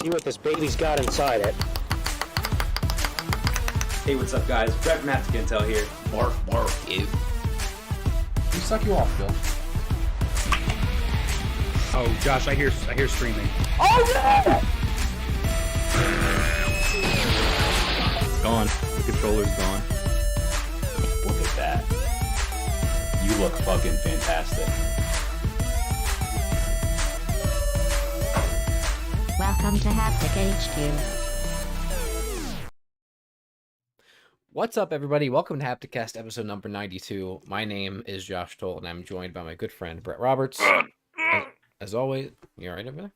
See what this baby's got inside it. Hey, what's up, guys? Brett from Hapticast Intro here. Barf, barf, you. You suck you off, Phil. Oh, Josh, I hear screaming. Oh yeah! It's gone. The controller's gone. Look at that. You look fucking fantastic. Welcome to Haptic HQ. What's up, everybody? Welcome to Hapticast episode number 92. My name is Josh Toll, and I'm joined by my good friend, Brett Roberts. As always, you all right over there?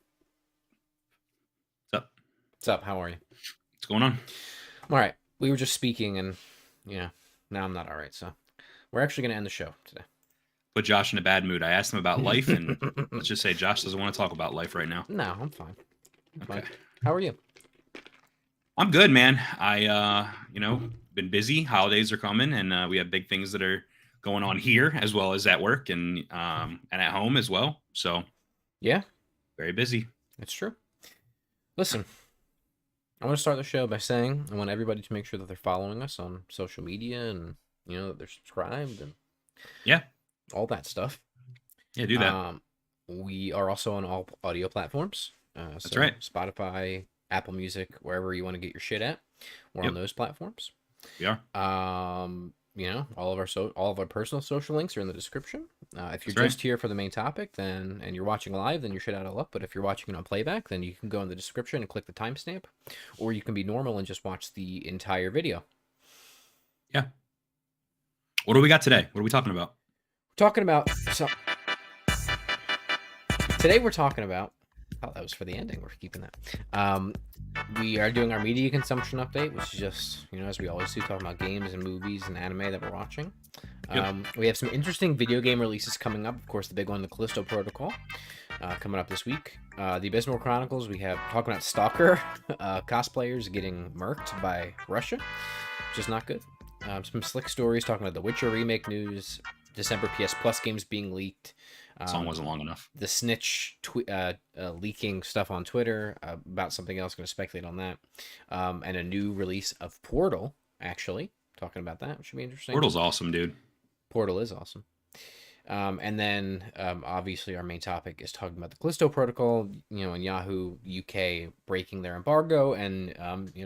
What's up? What's up? How are you? What's going on? I'm all right. We were just speaking, and, now I'm not all right, so we're actually going to end the show today. Put Josh in a bad mood. I asked him about life, and let's just say Josh doesn't want to talk about life right now. No, I'm fine. Okay. How are you? I'm good, man. I, been busy. Holidays are coming, and we have big things that are going on here as well as at work and at home as well. So, Yeah, very busy. it's true. Listen, I want to start the show by saying I want everybody to make sure that they're following us on social media and, that they're subscribed and Yeah. all that stuff. Yeah, do that. We are also on all audio platforms. That's right. Spotify, Apple Music, wherever you want to get your shit at. We're on those platforms. We are. All of our personal social links are in the description. If you're That's just here for the main topic, and you're watching live, then you're shit out of luck. But if you're watching it on playback, then you can go in the description and click the timestamp, or you can be normal and just watch the entire video. Yeah. What do we got today? What are we talking about? We're talking about today. We're talking about. Oh, that was for the ending. We're keeping that. We are doing our media consumption update, which is just, as we always do, talking about games and movies and anime that we're watching. We have some interesting video game releases coming up. Of course, the big one, the Callisto Protocol, coming up this week. The Abysmal Chronicles, we have talking about Stalker cosplayers getting murked by Russia, which is not good. Some slick stories talking about the Witcher Remake news, December PS Plus games being leaked. Song wasn't long enough. The Snitch leaking stuff on Twitter about something else. Going to speculate on that. And a new release of Portal, actually. Talking about that. Should be interesting. Portal's awesome, dude. Portal is awesome. And then, obviously, our main topic is talking about the Callisto Protocol, and Yahoo UK breaking their embargo, and,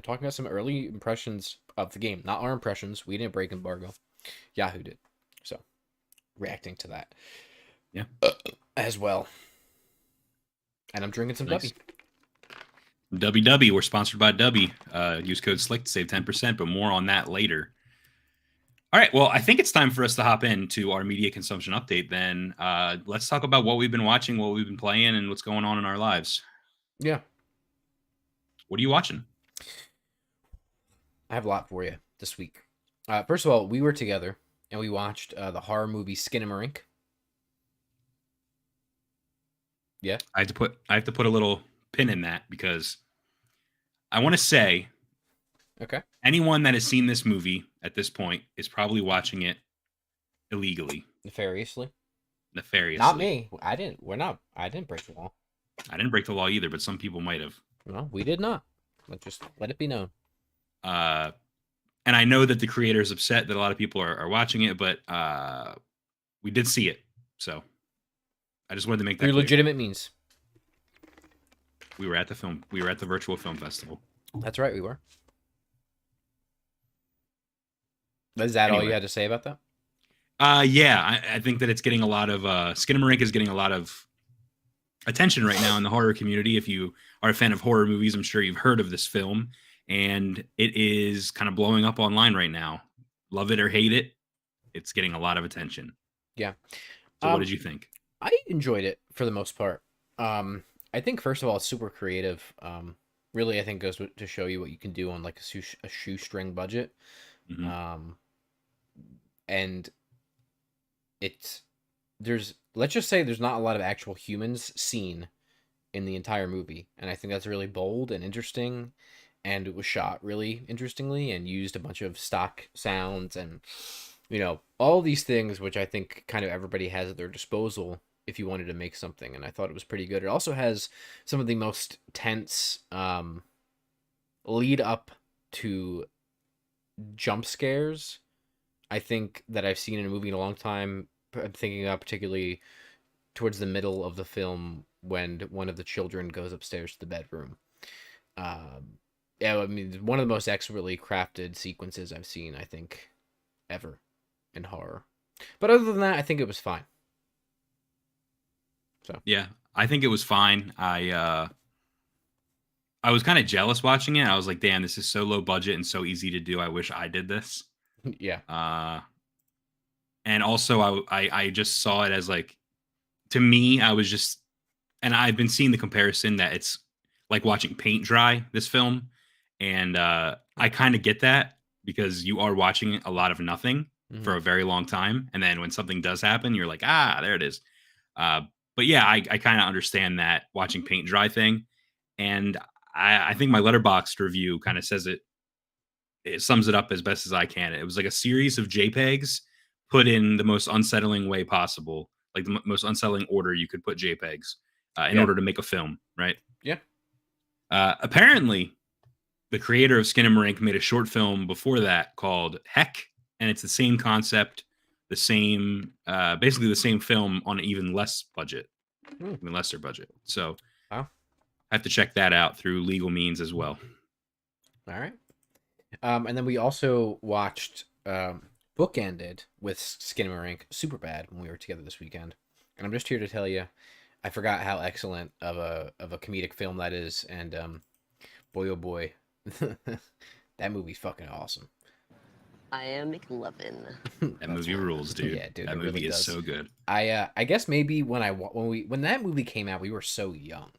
talking about some early impressions of the game. Not our impressions. We didn't break embargo. Yahoo did. So, reacting to that. Yeah. As well. And I'm drinking some Nice. Dubby. DUBBY. We're sponsored by DUBBY. Use code SLICK to save 10%, but more on that later. All right. Well, I think it's time for us to hop into our media consumption update then. Let's talk about what we've been watching, what we've been playing, and what's going on in our lives. Yeah. What are you watching? I have a lot for you this week. First of all, we were together and we watched the horror movie Skinamarink. Yeah. I have to put a little pin in that because I want to say Okay. anyone that has seen this movie at this point is probably watching it illegally, Nefariously. nefariously. Not me. I didn't break the law. I didn't break the law either, but some people might have. No, we did not. Let it be known. And I know that the creator is upset that a lot of people are watching it, but we did see it. So I just wanted to make that Through clear. legitimate means. We were at the virtual film festival. That's right, we were. Is that all Anyway. you had to say about that? Yeah, I think that it's getting a lot of Skinamarink is getting a lot of attention right now in the horror community. If you are a fan of horror movies, I'm sure you've heard of this film, and it is kind of blowing up online right now. Love it or hate it, it's getting a lot of attention. Yeah. So what did you think? I enjoyed it for the most part. I think first of all, it's super creative. Really, I think goes to show you what you can do on like a shoestring budget. Mhm. And let's just say there's not a lot of actual humans seen in the entire movie, and I think that's really bold and interesting. And it was shot really interestingly and used a bunch of stock sounds and all these things which I think kind of everybody has at their disposal if you wanted to make something, and I thought it was pretty good. It also has some of the most tense lead up to jump scares I think that I've seen in a movie in a long time. I'm thinking about particularly towards the middle of the film when one of the children goes upstairs to the bedroom. Yeah, I mean, one of the most expertly crafted sequences I've seen, I think, ever in horror. But other than that, I think it was fine. So Yeah, I think it was fine. I was kind of jealous watching it. I was like, damn, this is so low budget and so easy to do. I wish I did this. yeah, And also I just saw it as like, to me, I was just, and I've been seeing the comparison that it's like watching paint dry, this film. And I kind of get that because you are watching a lot of nothing for a very long time. And then when something does happen, you're like, ah, there it is. But yeah, I kind of understand that watching paint dry thing. And I think my Letterboxd review kind of says it sums it up as best as I can. It was like a series of JPEGs put in the most unsettling way possible, like the most unsettling order you could put JPEGs in order to make a film, right? Yeah. Apparently, the creator of Skinamarink made a short film before that called Heck, and it's the same concept, the same, basically the same film on an even less budget, even lesser budget. So wow. I have to check that out through legal means as well. All right. And then we also watched bookended with Skinamarink Superbad when we were together this weekend. And I'm just here to tell you, I forgot how excellent of a comedic film that is, and boy oh boy, that movie's fucking awesome. I am McLovin. That movie rules, dude. Yeah, dude, that it movie really is does. so good. I guess maybe when that movie came out, we were so young.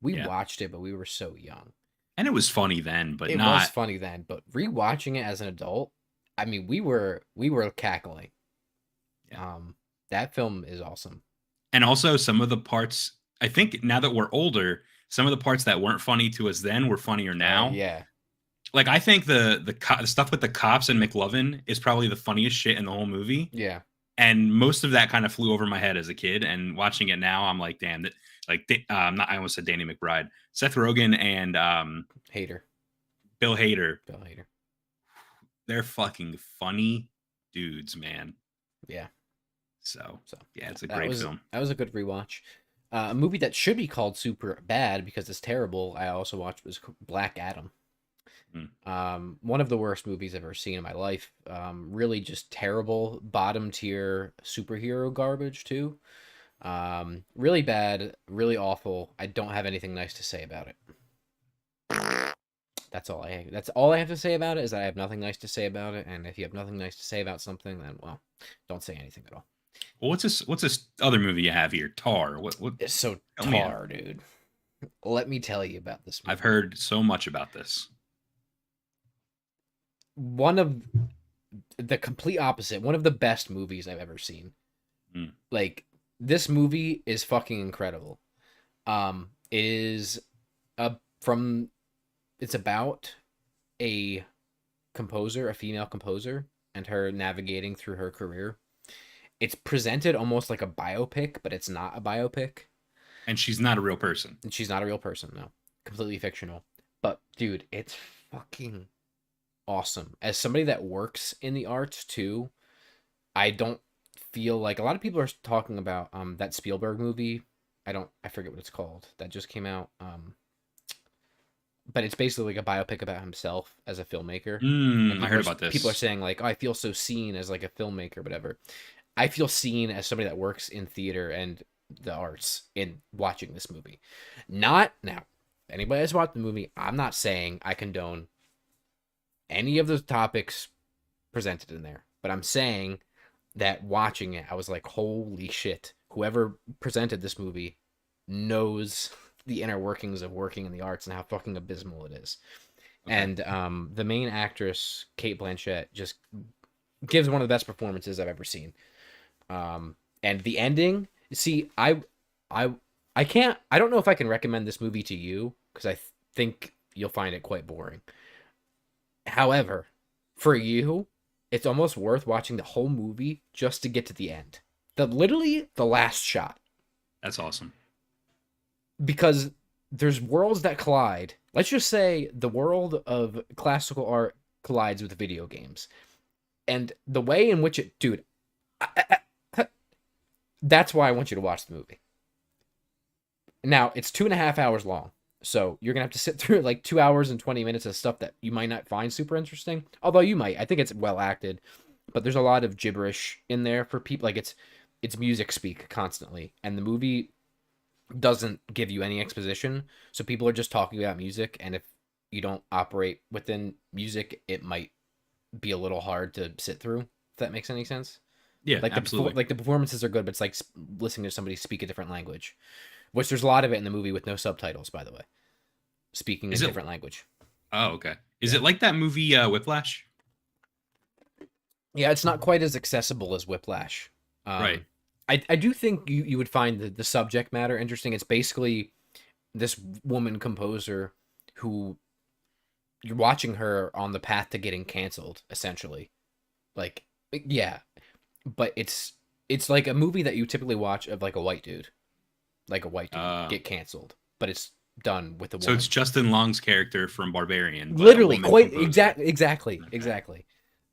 We watched it, but we were so young. And it was funny then, but it not was funny then. But rewatching it as an adult, I mean, we were cackling. Yeah. That film is awesome. And also some of the parts, I think now that we're older, some of the parts that weren't funny to us then were funnier now. Yeah. Like I think the stuff with the cops and McLovin is probably the funniest shit in the whole movie. Yeah. And most of that kind of flew over my head as a kid. And watching it now, I'm like, damn, that I almost said Danny McBride, Seth Rogen, and Bill Hader. They're fucking funny dudes, man. Yeah. So yeah, it's a great film. That was a good rewatch. A movie that should be called Super Bad because it's terrible. I also watched was Black Adam. One of the worst movies I've ever seen in my life. Really just terrible, bottom tier superhero garbage too. Really bad, really awful. I don't have anything nice to say about it. That's all I have to say about it, is that I have nothing nice to say about it. And if you have nothing nice to say about something, then well, don't say anything at all. Well, what's this other movie you have here? Tar. What? So Tar, dude. Let me tell you about this movie. I've heard so much about this. One of the complete opposite. One of the best movies I've ever seen. Like, this movie is fucking incredible. It's about a composer, a female composer, and her navigating through her career. It's presented almost like a biopic, but it's not a biopic. And she's not a real person. And she's not a real person, no. Completely fictional. But, dude, it's fucking awesome. As somebody that works in the arts, too, I don't feel like... A lot of people are talking about that Spielberg movie. I forget what it's called. That just came out. But it's basically like a biopic about himself as a filmmaker. I heard about this. People are saying, like, oh, I feel so seen as, like, a filmmaker, whatever. I feel seen as somebody that works in theater and the arts in watching this movie. Not now. Anybody that's watched the movie, I'm not saying I condone any of the topics presented in there, but I'm saying that watching it, I was like, holy shit. Whoever presented this movie knows the inner workings of working in the arts and how fucking abysmal it is. Okay. And the main actress, Cate Blanchett, just gives one of the best performances I've ever seen. And the ending, see, I don't know if I can recommend this movie to you, because I think you'll find it quite boring. However, for you, it's almost worth watching the whole movie just to get to the end. literally the last shot. That's awesome. Because there's worlds that collide. Let's just say the world of classical art collides with video games. And the way in which it... Dude, that's why I want you to watch the movie. Now, it's 2.5 hours long. So you're going to have to sit through like 2 hours and 20 minutes of stuff that you might not find super interesting. Although you might. I think it's well acted. But there's a lot of gibberish in there for people. Like it's music speak constantly. And the movie doesn't give you any exposition. So people are just talking about music. And if you don't operate within music, it might be a little hard to sit through. If that makes any sense. Yeah, Like absolutely. the performances are good, but it's like listening to somebody speak a different language. Which there's a lot of it in the movie with no subtitles, by the way. Speaking in a different language. Oh, okay. Is it like that movie Whiplash? Yeah, it's not quite as accessible as Whiplash. Right. I do think you would find the subject matter interesting. It's basically this woman composer who you're watching her on the path to getting canceled, essentially. Like, yeah. But it's like a movie that you typically watch of like a white dude. Like a white dude get canceled. But it's done with a woman. So it's Justin Long's character from Barbarian. but a Literally, woman quite composer. exactly.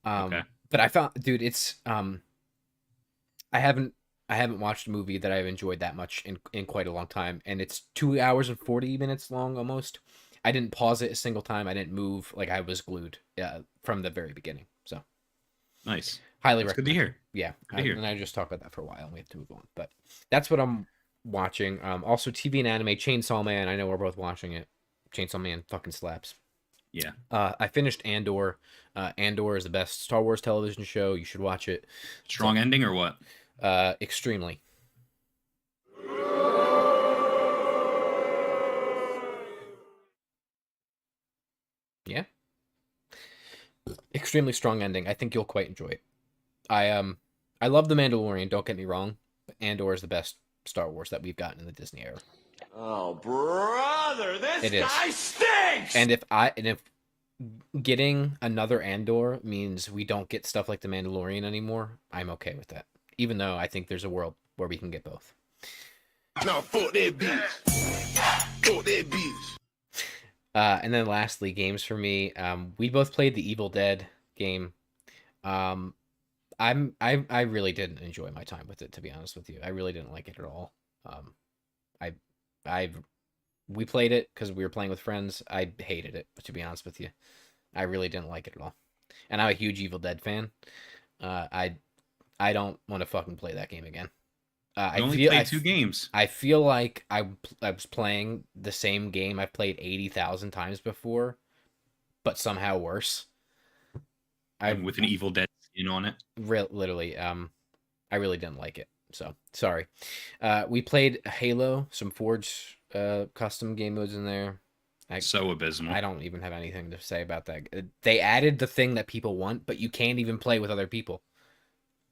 Okay. But I found, dude, it's I haven't watched a movie that I've enjoyed that much in quite a long time, and it's 2 hours and 40 minutes long almost. I didn't pause it a single time. I didn't move. Like I was glued from the very beginning. So Nice. highly That's good recommend. to hear. Yeah, Good to hear. and I just talked about that for a while, and we have to move on. But that's what I'm watching. Also TV and anime. Chainsaw Man. I know we're both watching it. Chainsaw Man fucking slaps. Yeah. I finished Andor. Andor is the best Star Wars television show. You should watch it. Strong ending or what? Extremely. Yeah. Extremely strong ending. I think you'll quite enjoy it. I love The Mandalorian, don't get me wrong, but Andor is the best Star Wars that we've gotten in the Disney era. Oh, brother, this It is. guy stinks! And if getting another Andor means we don't get stuff like The Mandalorian anymore, I'm okay with that. Even though I think there's a world where we can get both. No, fuck that bitch. Fuck that bitch. And then lastly, games for me. We both played the Evil Dead game. I really didn't enjoy my time with it, to be honest with you. I really didn't like it at all. We played it because we were playing with friends. I hated it, to be honest with you. I really didn't like it at all. And I'm a huge Evil Dead fan. I don't want to fucking play that game again. I only played 2 games. I feel like I was playing the same game I've played 80,000 times before, but somehow worse. With an Evil Dead skin on it. Literally, I really didn't like it. So sorry. We played Halo, some Forge custom game modes in there. So abysmal. I don't even have anything to say about that. They added the thing that people want, but you can't even play with other people.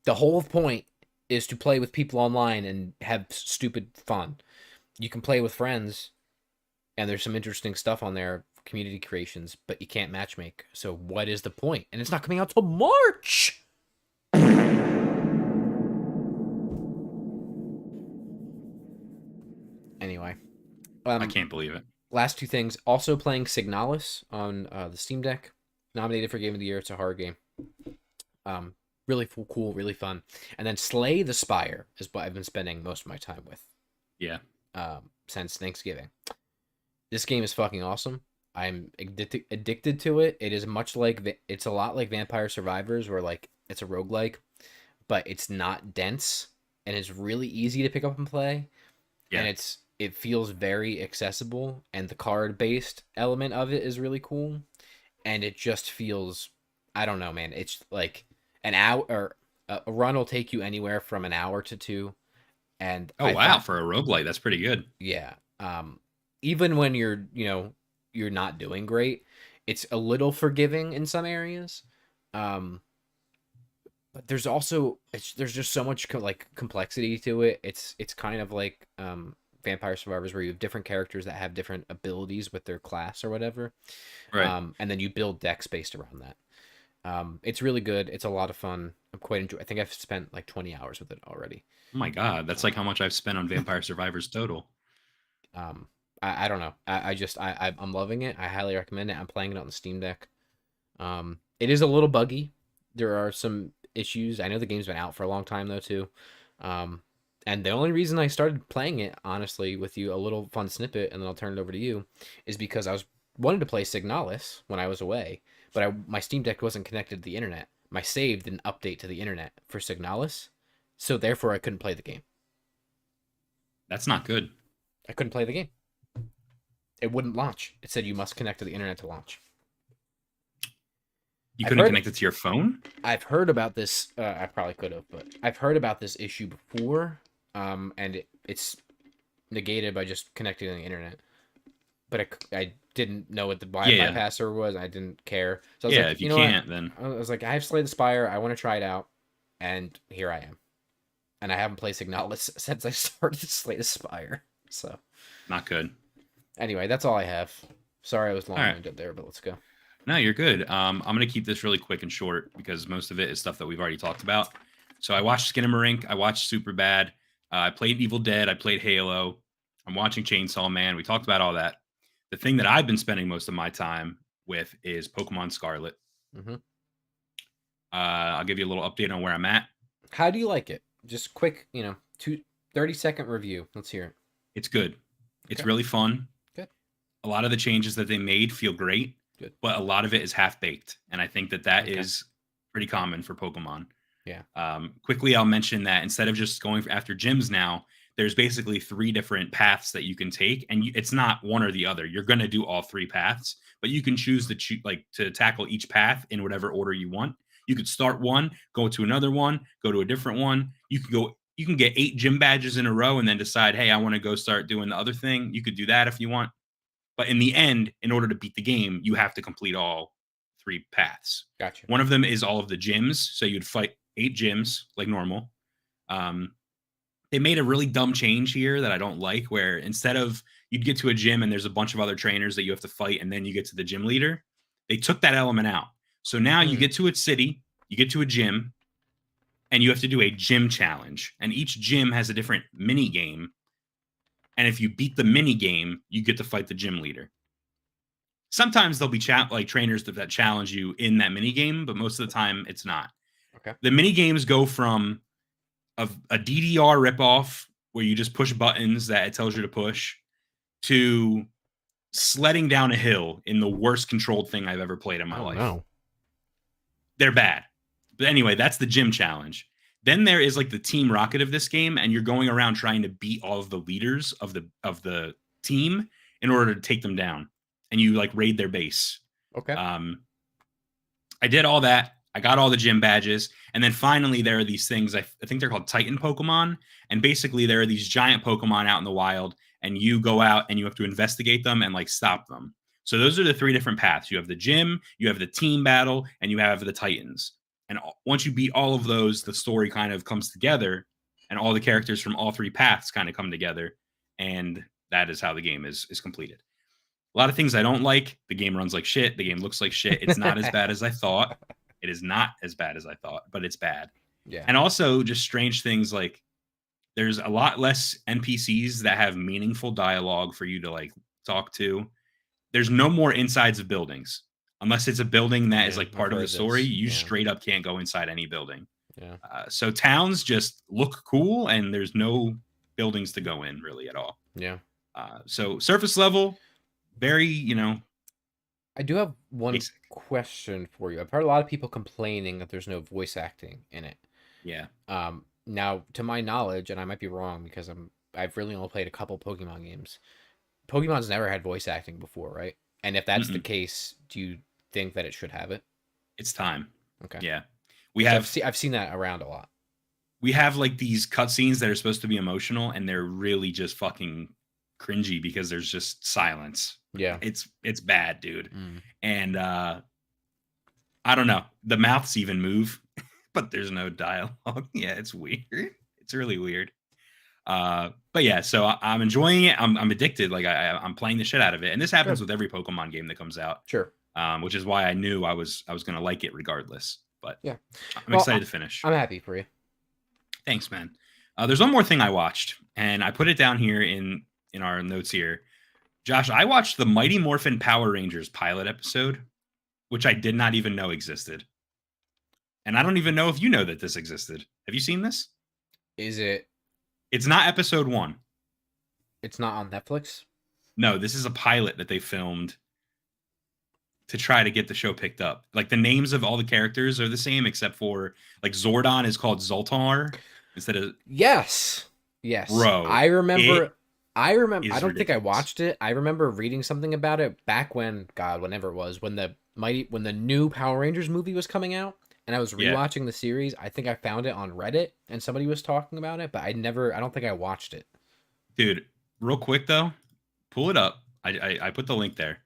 The whole point is to play with people online and have stupid fun. You can play with friends, and there's some interesting stuff on there, community creations, but you can't matchmake. So what is the point? And it's not coming out till March! Anyway. I can't believe it. Last 2 things. Also playing Signalis on the Steam Deck. Nominated for Game of the Year. It's a horror game. Really cool, really fun. And then Slay the Spire is what I've been spending most of my time with. Yeah. Since Thanksgiving. This game is fucking awesome. I'm addicted to it. It is much like... It's a lot like Vampire Survivors, where like it's a roguelike, but it's not dense, and it's really easy to pick up and play. Yeah. And it feels very accessible, and the card-based element of it is really cool. And it just feels... I don't know, man. It's like... An hour or a run will take you anywhere from an hour to 2, and wow, for a roguelite, that's pretty good. Yeah. Even when you're not doing great, it's a little forgiving in some areas. But there's also there's just so much complexity to it. It's kind of like Vampire Survivors, where you have different characters that have different abilities with their class or whatever. Right. And then you build decks based around that. It's really good. It's a lot of fun. I'm quite enjoy. I think I've spent like 20 hours with it already. Oh my god, that's like how much I've spent on Vampire Survivors total. I don't know. I'm loving it. I highly recommend it. I'm playing it on the Steam Deck. It is a little buggy. There are some issues. I know the game's been out for a long time though too. And the only reason I started playing it, honestly, with you, a little fun snippet, and then I'll turn it over to you, is because I wanted to play Signalis when I was away, but my Steam Deck wasn't connected to the internet. My save didn't update to the internet for Signalis, so therefore I couldn't play the game. That's not good. I couldn't play the game. It wouldn't launch. It said you must connect to the internet to launch. You couldn't connect it to your phone? I've heard about this. I probably could have, but I've heard about this issue before. And it's negated by just connecting to the internet. But I didn't know what my password was. I didn't care. So I was like, if you can't, then I was like, I have Slay the Spire. I want to try it out, and here I am. And I haven't played Signalis since I started Slay the Spire. So not good. Anyway, that's all I have. Sorry, I was long-winded there, but let's go. No, you're good. I'm gonna keep this really quick and short because most of it is stuff that we've already talked about. So I watched Skinamarink. I watched Superbad. I played Evil Dead. I played Halo. I'm watching Chainsaw Man. We talked about all that. The thing that I've been spending most of my time with is Pokemon Scarlet. Mm-hmm. I'll give you a little update on where I'm at. How do you like it? Just quick, 30-second review. Let's hear it. It's good. It's really fun. Good. A lot of the changes that they made feel great. Good. But a lot of it is half-baked. And I think that is pretty common for Pokemon. Yeah. Quickly, I'll mention that instead of just going after gyms now, there's basically 3 different paths that you can take, and it's not one or the other. You're going to do all 3 paths, but you can choose to tackle each path in whatever order you want. You could start one, go to another one, go to a different one. You can get 8 gym badges in a row and then decide, hey, I want to go start doing the other thing. You could do that if you want. But in the end, in order to beat the game, you have to complete all 3 paths. Gotcha. One of them is all of the gyms. So you'd fight 8 gyms like normal. They made a really dumb change here that I don't like, where instead of you'd get to a gym and there's a bunch of other trainers that you have to fight and then you get to the gym leader, they took that element out. So now you get to a city, you get to a gym, and you have to do a gym challenge. And each gym has a different mini game. And if you beat the mini game, you get to fight the gym leader. Sometimes there'll be trainers that challenge you in that mini game, but most of the time it's not. Okay. The mini games go from a DDR ripoff where you just push buttons that it tells you to push to sledding down a hill in the worst controlled thing I've ever played in my life. No. They're bad. But anyway, that's the gym challenge. Then there is like the Team Rocket of this game, and you're going around trying to beat all of the leaders of the team in order to take them down. And you like raid their base. Okay. I did all that. I got all the gym badges. And then finally, there are these things, I think they're called Titan Pokemon. And basically, there are these giant Pokemon out in the wild, and you go out and you have to investigate them and like stop them. So those are the 3 different paths. You have the gym, you have the team battle, and you have the Titans. And once you beat all of those, the story kind of comes together, and all the characters from all 3 paths kind of come together. And that is how the game is completed. A lot of things I don't like. The game runs like shit. The game looks like shit. It's not as bad as I thought. It is not as bad as I thought, but it's bad. Yeah. And also just strange things like there's a lot less NPCs that have meaningful dialogue for you to like talk to. There's no more insides of buildings. Unless it's a building that is like part of the story, you straight up can't go inside any building. Yeah. So towns just look cool, and there's no buildings to go in really at all. Yeah. So surface level, very, I do have one basic question for you. I've heard a lot of people complaining that there's no voice acting in it. Yeah. Now, to my knowledge, and I might be wrong because I've really only played a couple Pokemon games. Pokemon's never had voice acting before, right? And if that's the case, do you think that it should have it? It's time. Okay. Yeah. I've seen that around a lot. We have like these cutscenes that are supposed to be emotional, and they're really just fucking cringy because there's just silence. Yeah. It's bad, dude. And I don't know. The mouths even move, but there's no dialogue. Yeah, it's weird. It's really weird. But yeah, so I'm enjoying it. I'm addicted. Like I'm playing the shit out of it. And this happens with every Pokemon game that comes out. Sure. which is why I knew I was going to like it regardless. But Yeah. I'm excited to finish. I'm happy for you. Thanks, man. There's one more thing I watched, and I put it down here in our notes here. Josh, I watched the Mighty Morphin Power Rangers pilot episode, which I did not even know existed. And I don't even know if you know that this existed. Have you seen this? Is it? It's not episode 1. It's not on Netflix? No, this is a pilot that they filmed to try to get the show picked up. Like, the names of all the characters are the same, except for, like, Zordon is called Zoltar instead of... Yes. Bro, I remember. I don't ridiculous. think I watched it. I remember reading something about it back when, God, whenever it was, when the new Power Rangers movie was coming out, and I was rewatching the series. I think I found it on Reddit, and somebody was talking about it, but I don't think I watched it. Dude, real quick though, pull it up. I put the link there.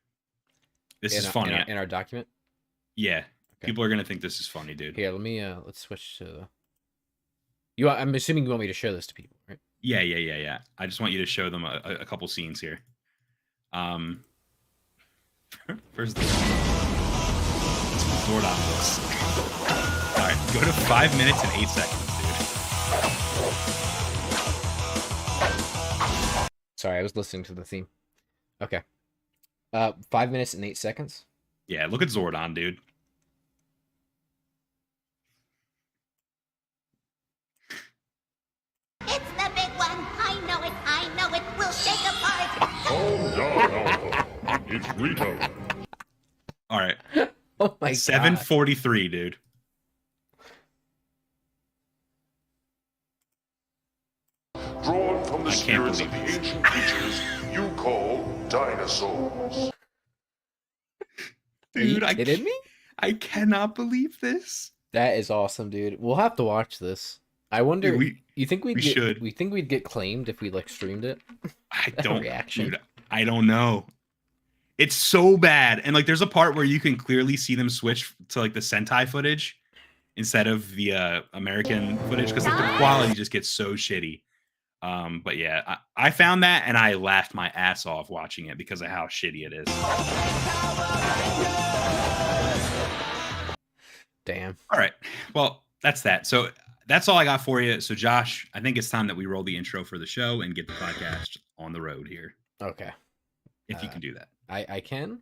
This is funny. In our document? Yeah. Okay. People are going to think this is funny, dude. Here, let me, let's switch to... I'm assuming you want me to show this to people, right? Yeah. I just want you to show them a couple scenes here. First, Zordon looks. All right, go to 5 minutes and 8 seconds, dude. Sorry, I was listening to the theme. Okay. 5 minutes and 8 seconds. Yeah, look at Zordon, dude. It's the big one. I know it. We'll shake apart. Calm down, Alpha. It's Rito. All right. Oh my god. 7:43, dude. Drawn from the I can't spirits of the believe this. ancient creatures you call dinosaurs. Dude, Are you kidding me? I cannot believe this. That is awesome, dude. We'll have to watch this. I wonder. Dude, you think we'd we get? should. We think we'd get claimed if we like streamed it? I That don't. reaction. Dude, I don't know. It's so bad, and like, there's a part where you can clearly see them switch to like the Sentai footage instead of the American footage because like, the quality just gets so shitty. But yeah, I found that and I laughed my ass off watching it because of how shitty it is. Damn. All right, well, that's that. So that's all I got for you. So Josh, I think it's time that we roll the intro for the show and get the podcast on the road here. Okay. If you can do that. I can.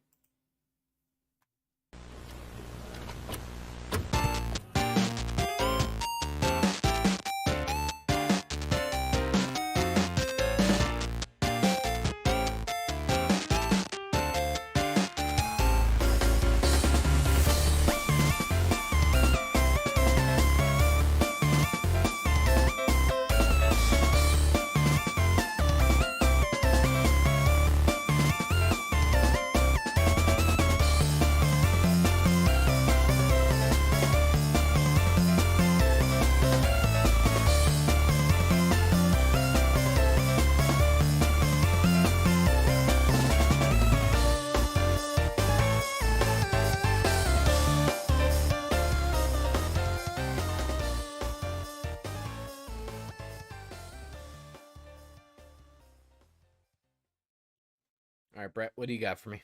All right, Brett, what do you got for me?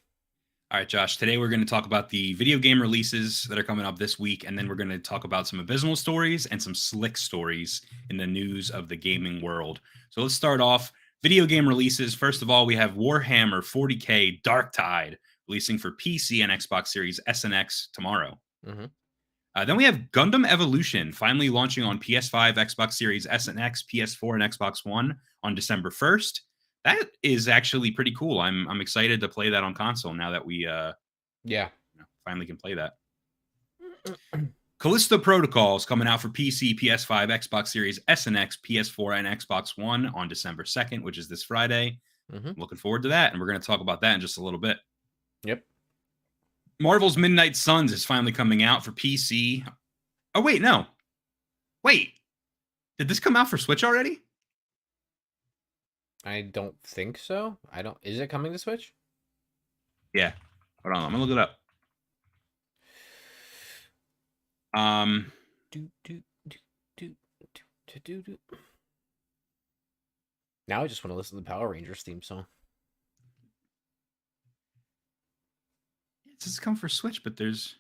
All right, Josh. Today we're going to talk about the video game releases that are coming up this week, and then we're going to talk about some abysmal stories and some slick stories in the news of the gaming world. So let's start off. Video game releases. First of all, we have Warhammer 40K Dark Tide releasing for PC and Xbox Series S and X tomorrow. Mm-hmm. Then we have Gundam Evolution finally launching on PS5, Xbox Series S and X, PS4, and Xbox One on December 1st. That is actually pretty cool. I'm excited to play that on console now that we finally can play that. Callisto Protocol is coming out for PC, PS5, Xbox Series S and X, PS4, and Xbox One on December 2nd, which is this Friday. Mm-hmm. Looking forward to that, and we're going to talk about that in just a little bit. Yep. Marvel's Midnight Suns is finally coming out for PC. Oh, wait, no. Wait. Did this come out for Switch already? I don't think so. Is it coming to Switch? Yeah. Hold on, I'm gonna look it up. Now I just want to listen to the Power Rangers theme song. This is coming for Switch, but there's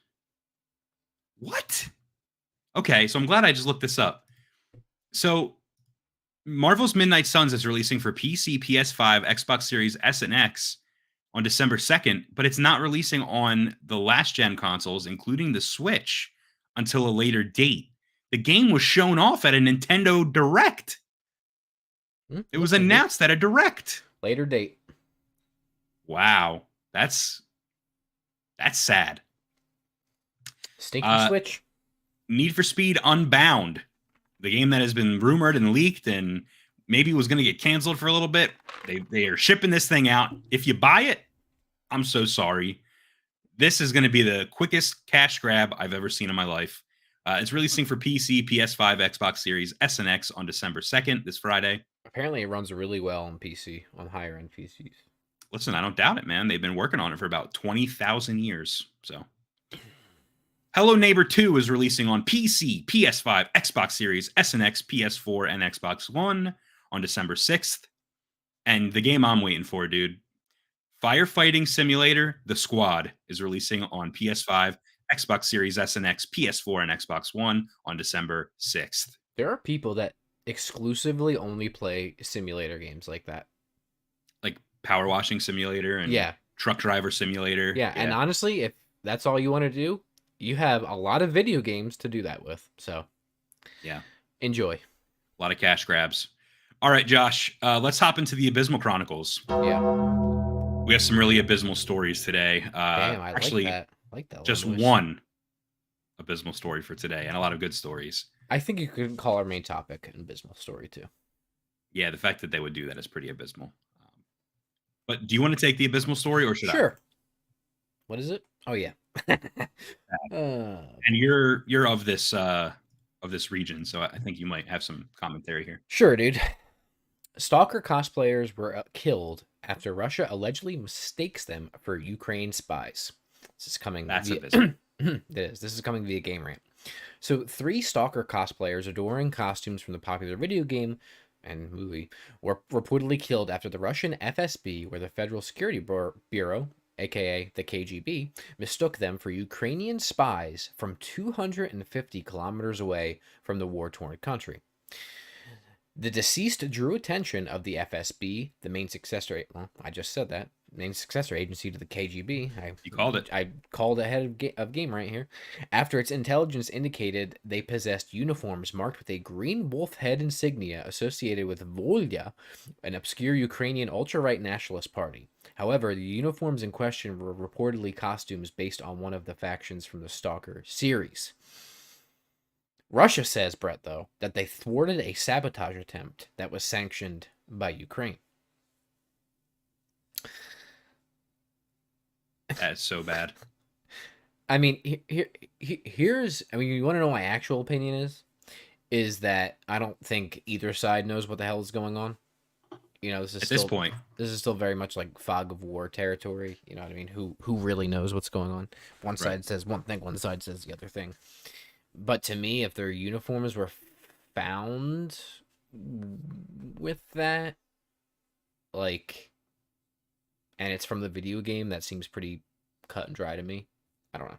what? Okay, so I'm glad I just looked this up. So Marvel's Midnight Suns is releasing for PC, PS5, Xbox Series S and X on December 2nd, but it's not releasing on the last gen consoles, including the Switch, until a later date. The game was shown off at a Nintendo Direct. It was announced at a Direct. Later date. Wow. That's sad. Stinky Switch. Need for Speed Unbound, the game that has been rumored and leaked and maybe was going to get canceled for a little bit. They are shipping this thing out. If you buy it, I'm so sorry. This is going to be the quickest cash grab I've ever seen in my life. It's releasing for PC, PS5, Xbox Series S and X on December 2nd, this Friday. Apparently, it runs really well on PC, on higher end PCs. Listen, I don't doubt it, man. They've been working on it for about 20,000 years. So, Hello Neighbor 2 is releasing on PC, PS5, Xbox Series S and X, PS4, and Xbox One on December 6th. And the game I'm waiting for, dude, Firefighting Simulator, The Squad, is releasing on PS5, Xbox Series S and X, PS4, and Xbox One on December 6th. There are people that exclusively only play simulator games like that. Like Power Washing Simulator and Truck Driver Simulator. Yeah, and honestly, if that's all you want to do, you have a lot of video games to do that with. So, yeah, enjoy. A lot of cash grabs. All right, Josh, let's hop into the Abysmal Chronicles. Yeah. We have some really abysmal stories today. Damn, I actually, like that. I like that. Just one abysmal story for today and a lot of good stories. I think you could call our main topic an abysmal story, too. Yeah, the fact that they would do that is pretty abysmal. But do you want to take the abysmal story or should I? Sure. What is it? Oh, yeah. And you're of this region, so I think you might have some commentary here. Sure, dude. Stalker cosplayers were killed after Russia allegedly mistakes them for Ukraine spies. This is coming. That's abysmal. It is. This is coming via Game Rant. So, 3 Stalker cosplayers adoring costumes from the popular video game and movie were reportedly killed after the Russian FSB, or the Federal Security Bureau, aka the KGB, mistook them for Ukrainian spies from 250 kilometers away from the war-torn country. The deceased drew attention of the FSB, the main successor. Well, I just said that. Main successor agency to the KGB. You called it. I called ahead of game right here. After its intelligence indicated they possessed uniforms marked with a green wolf head insignia associated with Volya, an obscure Ukrainian ultra-right nationalist party. However, the uniforms in question were reportedly costumes based on one of the factions from the Stalker series. Russia says, Brett, though, that they thwarted a sabotage attempt that was sanctioned by Ukraine. That's so bad. I mean, here's... I mean, you want to know my actual opinion is that I don't think either side knows what the hell is going on. You know, At this point, this is still very much like fog of war territory. You know what I mean? Who really knows what's going on? One side says one thing, one side says the other thing. But to me, if their uniforms were found with that, like, and it's from the video game, that seems pretty cut and dry to me. I don't know.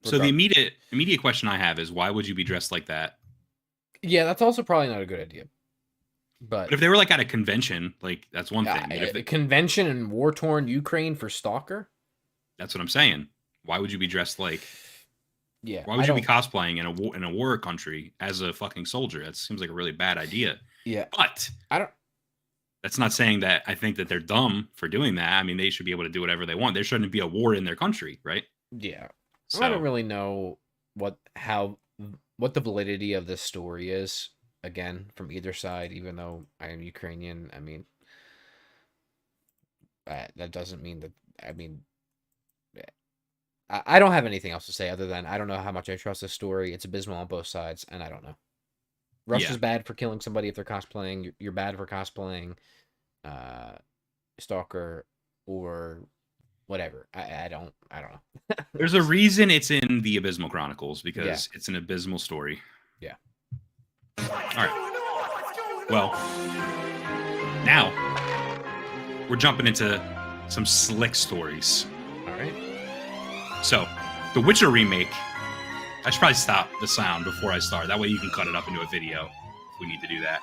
So the immediate question I have is, why would you be dressed like that? Yeah, that's also probably not a good idea. But if they were like at a convention, like that's one thing. But if a convention in war-torn Ukraine for Stalker? That's what I'm saying. Why would you be dressed like? Yeah. Why would you be cosplaying in a war country as a fucking soldier? That seems like a really bad idea. Yeah. But that's not saying that I think that they're dumb for doing that. I mean, they should be able to do whatever they want. There shouldn't be a war in their country, right? Yeah. So, I don't really know what the validity of this story is, again, from either side, even though I am Ukrainian. I mean, that doesn't mean that, I mean, I don't have anything else to say other than I don't know how much I trust this story. It's abysmal on both sides, and I don't know. Russia's bad for killing somebody if they're cosplaying. You're bad for cosplaying Stalker or whatever. I don't know. There's a reason it's in the Abysmal Chronicles, because it's an abysmal story. Yeah. All right. Well, now we're jumping into some slick stories. All right. So, the Witcher Remake. I should probably stop the sound before I start. That way you can cut it up into a video if we need to do that.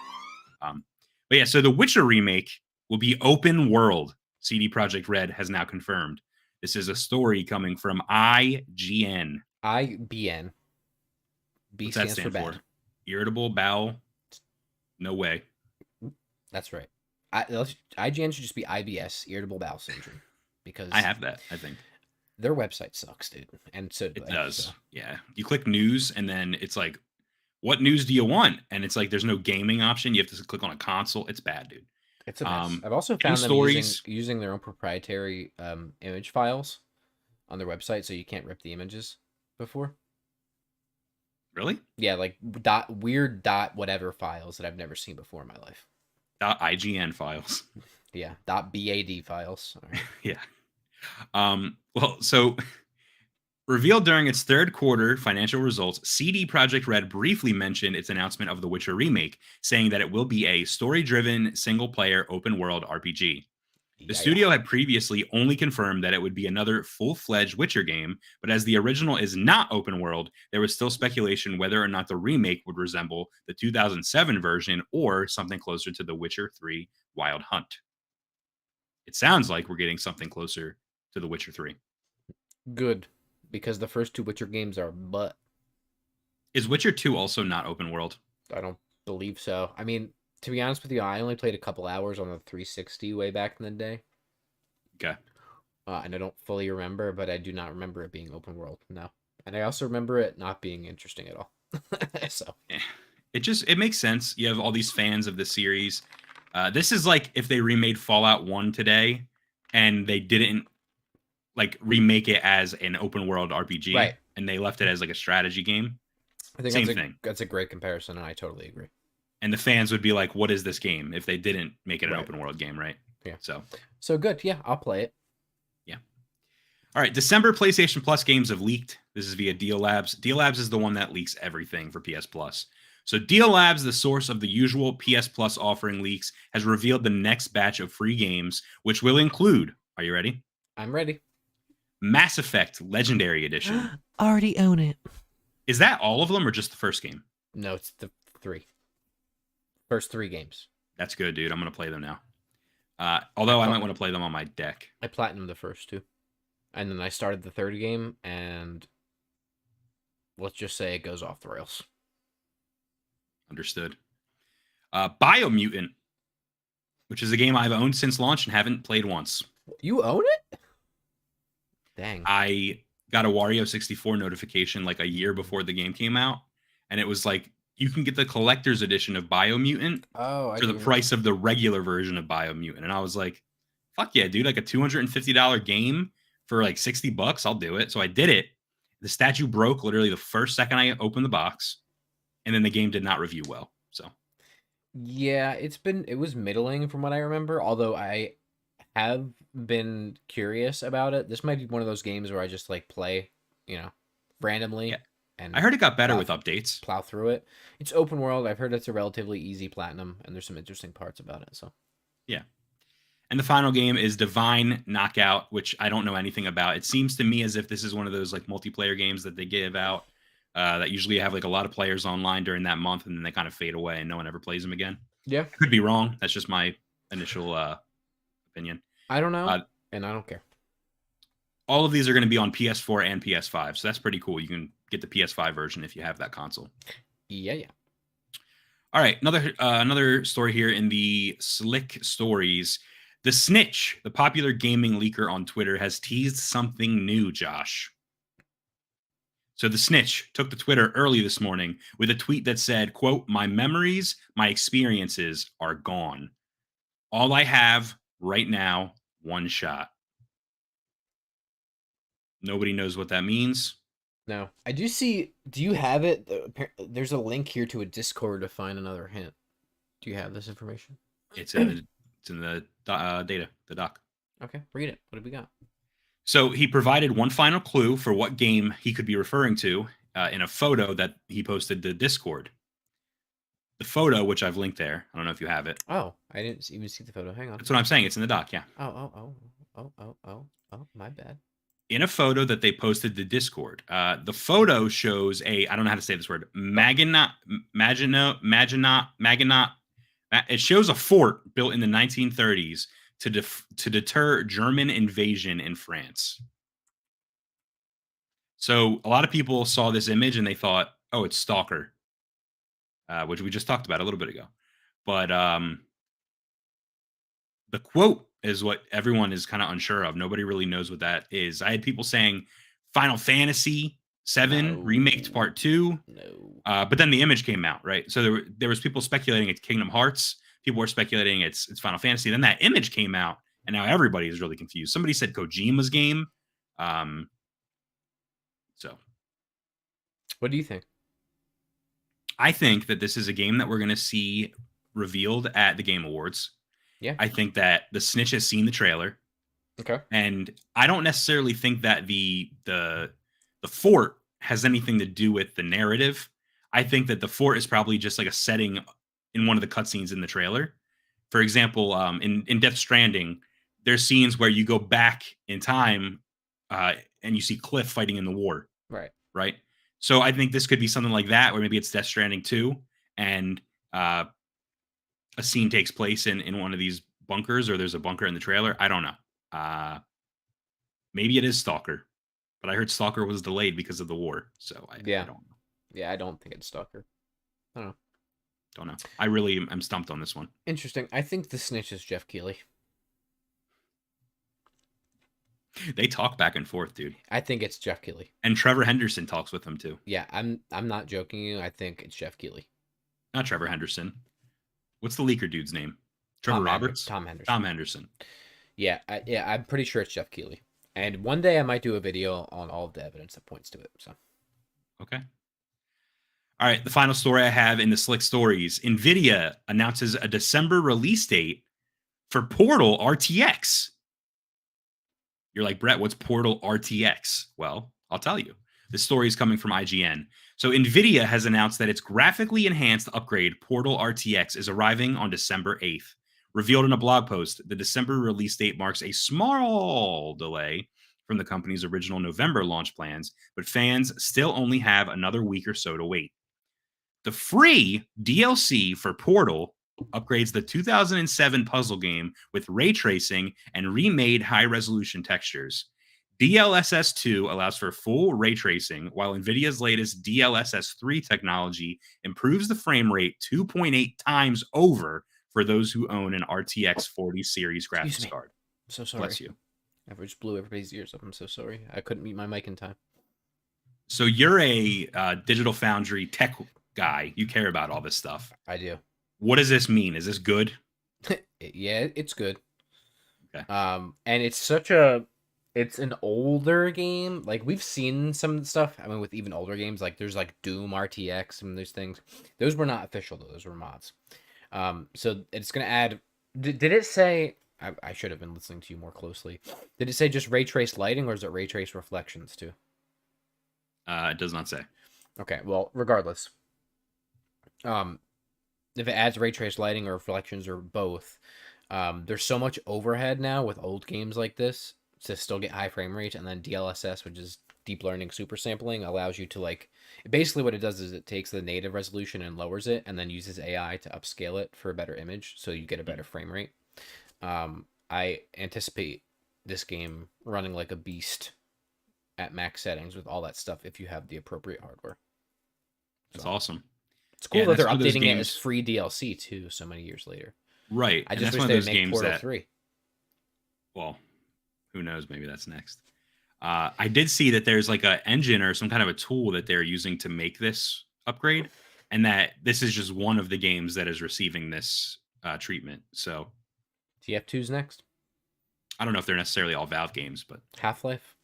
But yeah, so the Witcher Remake will be open world. CD Projekt Red has now confirmed. This is a story coming from IGN. IBN. B What's that stands for stand bad. for? Irritable bowel. No way. That's right. IGN should just be IBS, irritable bowel syndrome, because I have that, I think. their website sucks, dude. And so do It I, does. so. Yeah. You click news and then it's like, what news do you want? And it's like, there's no gaming option. You have to click on a console. It's bad, dude. It's a mess. Um, I've also in found them stories- using their own proprietary image files on their website, so you can't rip the images before. Really? Yeah, like weird whatever files that I've never seen before in my life. .IGN files. Yeah, .bad files. All right. Yeah. Well, so revealed during its third quarter financial results, CD Projekt Red briefly mentioned its announcement of The Witcher Remake, saying that it will be a story-driven, single-player, open-world RPG. The studio had previously only confirmed that it would be another full-fledged Witcher game, but as the original is not open world, there was still speculation whether or not the remake would resemble the 2007 version or something closer to The Witcher 3 Wild Hunt. It sounds like we're getting something closer to The Witcher 3. Good, because the first two Witcher games are butt. Is Witcher 2 also not open world? I don't believe so. I mean, to be honest with you, I only played a couple hours on the 360 way back in the day. Okay. And I don't fully remember, but I do not remember it being open world. No. And I also remember it not being interesting at all. So It makes sense. You have all these fans of the series. This is like if they remade Fallout 1 today and they didn't like remake it as an open world RPG, right, and they left it as like a strategy game. I think Same that's thing. That's a great comparison, and I totally agree. And the fans would be like, what is this game if they didn't make it an Right. open world game, right? Yeah. So good. Yeah, I'll play it. yeah. All right. December PlayStation Plus games have leaked. This is via Deal Labs. Deal Labs is the one that leaks everything for PS Plus. So Deal Labs, the source of the usual PS Plus offering leaks, has revealed the next batch of free games, which will include, are you ready? I'm ready. Mass Effect Legendary Edition. Already own it. Is that all of them or just the first game? No, it's the first three games. That's good, dude. I'm going to play them now. Although I might want to play them on my deck. I platinumed the first two. And then I started the third game, and let's just say it goes off the rails. Understood. Biomutant, which is a game I've owned since launch and haven't played once. You own it? Dang. I got a Wario 64 notification like a year before the game came out, and it was like, you can get the collector's edition of Biomutant Oh, for the price of the regular version of Biomutant. And I was like, fuck yeah, dude, like a $250 game for like $60, I'll do it. So I did it. The statue broke literally the first second I opened the box, and then the game did not review well. So Yeah, it was middling from what I remember, although I have been curious about it. This might be one of those games where I just like play, randomly. Yeah. And I heard it got better with updates. plow through it. It's open world. I've heard it's a relatively easy platinum, and there's some interesting parts about it. So Yeah. And the final game is Divine Knockout, which I don't know anything about. It seems to me as if this is one of those like multiplayer games that they give out that usually have like a lot of players online during that month, and then they kind of fade away and no one ever plays them again. yeah, I could be wrong. That's just my initial opinion. I don't know, and I don't care. All of these are going to be on PS4 and PS5, so that's pretty cool. You can get the PS5 version if you have that console. Yeah. All right, another story here in the Slick Stories. The Snitch, the popular gaming leaker on Twitter, has teased something new, Josh. So the Snitch took to Twitter early this morning with a tweet that said, quote, "My memories, my experiences are gone. All I have right now, one shot." Nobody knows what that means. No, I do see. Do you have it? There's a link here to a Discord to find another hint. Do you have this information? It's in the data, the doc. Okay, read it. What have we got? So he provided one final clue for what game he could be referring to in a photo that he posted to Discord. The photo, which I've linked there, I don't know if you have it. Oh, I didn't even see the photo. Hang on. That's what I'm saying. It's in the doc, yeah. Oh, my bad. in a photo that they posted to Discord. The photo shows I don't know how to say this word, Maginot. It shows a fort built in the 1930s to deter German invasion in France. So a lot of people saw this image and they thought, oh, it's Stalker, which we just talked about a little bit ago. But the quote is what everyone is kind of unsure of. Nobody really knows what that is. I had people saying Final Fantasy VII Remake Part 2. No. But then the image came out, right? So there was people speculating it's Kingdom Hearts. People were speculating it's Final Fantasy. Then that image came out, and now everybody is really confused. Somebody said Kojima's game. So What do you think? I think that this is a game that we're going to see revealed at the Game Awards. Yeah. I think that the Snitch has seen the trailer. Okay. And I don't necessarily think that the fort has anything to do with the narrative. I think that the fort is probably just like a setting in one of the cutscenes in the trailer. For example, in Death Stranding, there's scenes where you go back in time and you see Cliff fighting in the war. Right. So I think this could be something like that, where maybe it's Death Stranding 2 and a scene takes place in one of these bunkers, or there's a bunker in the trailer. I don't know. Maybe it is Stalker, but I heard Stalker was delayed because of the war. So I don't know. Yeah, I don't think it's Stalker. I don't know. I really am stumped on this one. Interesting. I think the Snitch is Jeff Keighley. They talk back and forth, dude. I think it's Jeff Keighley. And Trevor Henderson talks with them too. Yeah, I'm not joking you. I think it's Jeff Keighley. Not Trevor Henderson. What's the leaker dude's name? Trevor Roberts? Tom Henderson. Tom Henderson. Yeah, I'm pretty sure it's Jeff Keighley. And one day I might do a video on all of the evidence that points to it. So, okay. All right, the final story I have in the Slick Stories. NVIDIA announces a December release date for Portal RTX. You're like, Brett, what's Portal RTX? Well, I'll tell you. This story is coming from IGN. So NVIDIA has announced that its graphically enhanced upgrade, Portal RTX, is arriving on December 8th. Revealed in a blog post, the December release date marks a small delay from the company's original November launch plans, but fans still only have another week or so to wait. The free DLC for Portal upgrades the 2007 puzzle game with ray tracing and remade high-resolution textures. DLSS 2 allows for full ray tracing, while NVIDIA's latest DLSS 3 technology improves the frame rate 2.8 times over for those who own an RTX 40 series graphics card. I'm so sorry. Bless you. I just blew everybody's ears up. I'm so sorry. I couldn't mute my mic in time. So you're a Digital Foundry tech guy. You care about all this stuff. I do. What does this mean? Is this good? Yeah, it's good. Okay. And it's it's an older game. Like, we've seen some of the stuff. I mean, with even older games, like there's like Doom RTX and those things. Those were not official though. Those were mods. So it's gonna add. Did it say? I should have been listening to you more closely. Did it say just ray trace lighting, or is it ray trace reflections too? It does not say. Okay. Well, regardless. If it adds ray trace lighting or reflections or both, there's so much overhead now with old games like this to still get high frame rates, and then DLSS, which is deep learning super sampling, allows you to basically what it does is it takes the native resolution and lowers it, and then uses AI to upscale it for a better image, so you get a better frame rate. I anticipate this game running like a beast at max settings with all that stuff if you have the appropriate hardware. That's awesome. It's cool Yeah, that they're that's one of those updating it games- as free DLC too, so many years later. Right. I and just that's wish one of they would those make games Portal that 3. Well, who knows? Maybe that's next. I did see that there's like a engine or some kind of a tool that they're using to make this upgrade, and that this is just one of the games that is receiving this treatment. So TF2's next. I don't know if they're necessarily all Valve games, but Half-Life.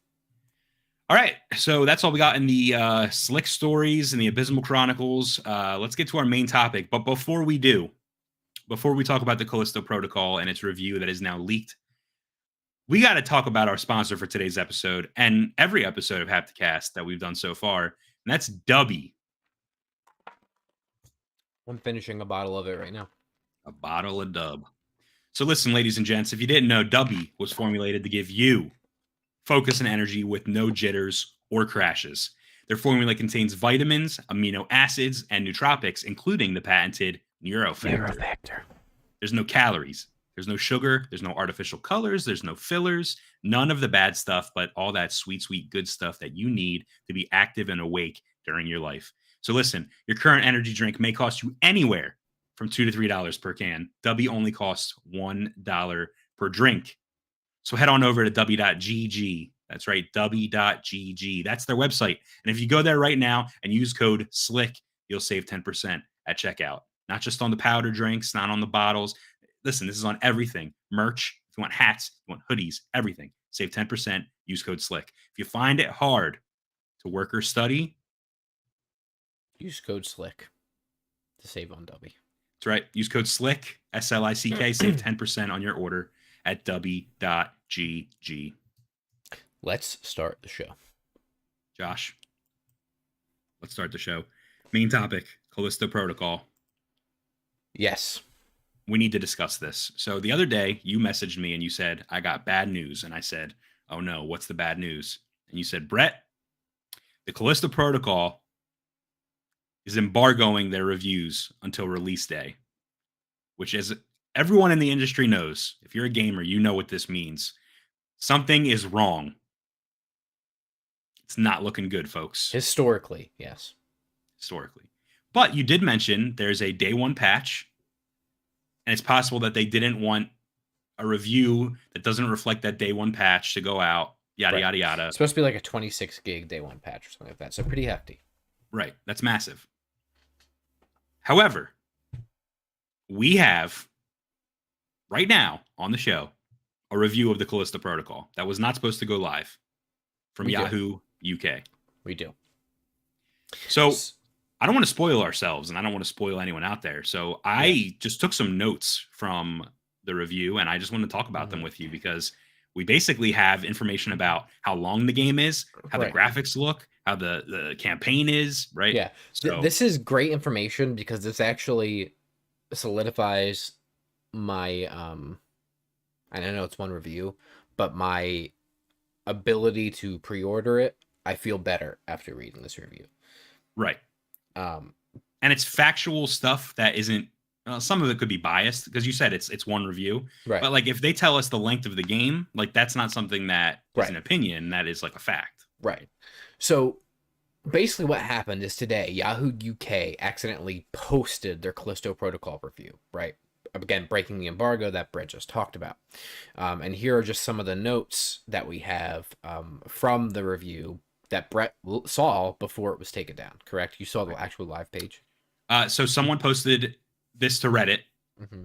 all right. So that's all we got in the Slick Stories and the Abysmal Chronicles. Let's get to our main topic. But before we talk about the Callisto Protocol and its review that is now leaked, we got to talk about our sponsor for today's episode and every episode of Hapticast that we've done so far, and that's DUBBY. I'm finishing a bottle of it right now. A bottle of Dub. So listen, ladies and gents, if you didn't know, DUBBY was formulated to give you focus, and energy with no jitters or crashes. Their formula contains vitamins, amino acids, and nootropics, including the patented Neurofactor. There's no calories. There's no sugar. There's no artificial colors. There's no fillers. None of the bad stuff, but all that sweet, sweet, good stuff that you need to be active and awake during your life. So listen, your current energy drink may cost you anywhere from $2 to $3 per can. Dubby only costs $1 per drink. So head on over to dubby.gg. That's right, dubby.gg. That's their website. And if you go there right now and use code SLICK, you'll save 10% at checkout. Not just on the powder drinks, not on the bottles. Listen, this is on everything. Merch, if you want hats, if you want hoodies, everything. Save 10%, use code SLICK. If you find it hard to work or study, use code SLICK to save on Dubby. That's right. Use code SLICK, SLICK, save 10% on your order at dubby.gg. Let's start the show. Josh, let's start the show. Main topic, Callisto Protocol. Yes. We need to discuss this. So the other day, you messaged me and you said, I got bad news. And I said, oh no, what's the bad news? And you said, Brett, the Callisto Protocol is embargoing their reviews until release day, which, as everyone in the industry knows, if you're a gamer, you know what this means. Something is wrong. It's not looking good, folks. Historically, yes. Historically. But you did mention there's a day one patch, and it's possible that they didn't want a review that doesn't reflect that day one patch to go out, yada, Right. yada, yada. It's supposed to be like a 26 gig day one patch or something like that. So pretty hefty. Right. That's massive. However, we have right now on the show a review of the Callisto Protocol that was not supposed to go live from We do. Yahoo UK. We do. So I don't want to spoil ourselves and I don't want to spoil anyone out there. So I just took some notes from the review and I just want to talk about them with you because we basically have information about how long the game is, how the graphics look, how the campaign is, right? Yeah. So This is great information because this actually solidifies my and I know it's one review, but my ability to pre-order it, I feel better after reading this review. right. And it's factual stuff that isn't some of it could be biased because you said it's one review. Right. But like if they tell us the length of the game, like that's not something that is Right. an opinion, that is like a fact. Right. So basically what happened is today Yahoo UK accidentally posted their Callisto Protocol review, right? Again, breaking the embargo that Brett just talked about. And here are just some of the notes that we have from the review that Brett saw before it was taken down, correct? You saw the actual live page? So someone posted this to Reddit. Mm-hmm.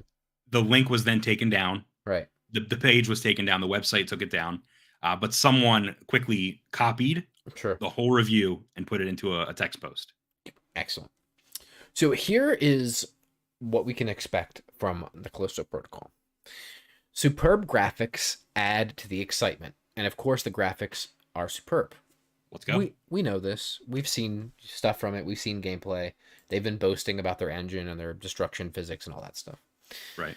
The link was then taken down. Right. The page was taken down. The website took it down. But someone quickly copied Sure. the whole review and put it into a text post. Excellent. So here is what we can expect from the Callisto Protocol. Superb graphics add to the excitement. And of course, the graphics are superb. Let's go. We know this. We've seen stuff from it. We've seen gameplay. They've been boasting about their engine and their destruction physics and all that stuff. Right.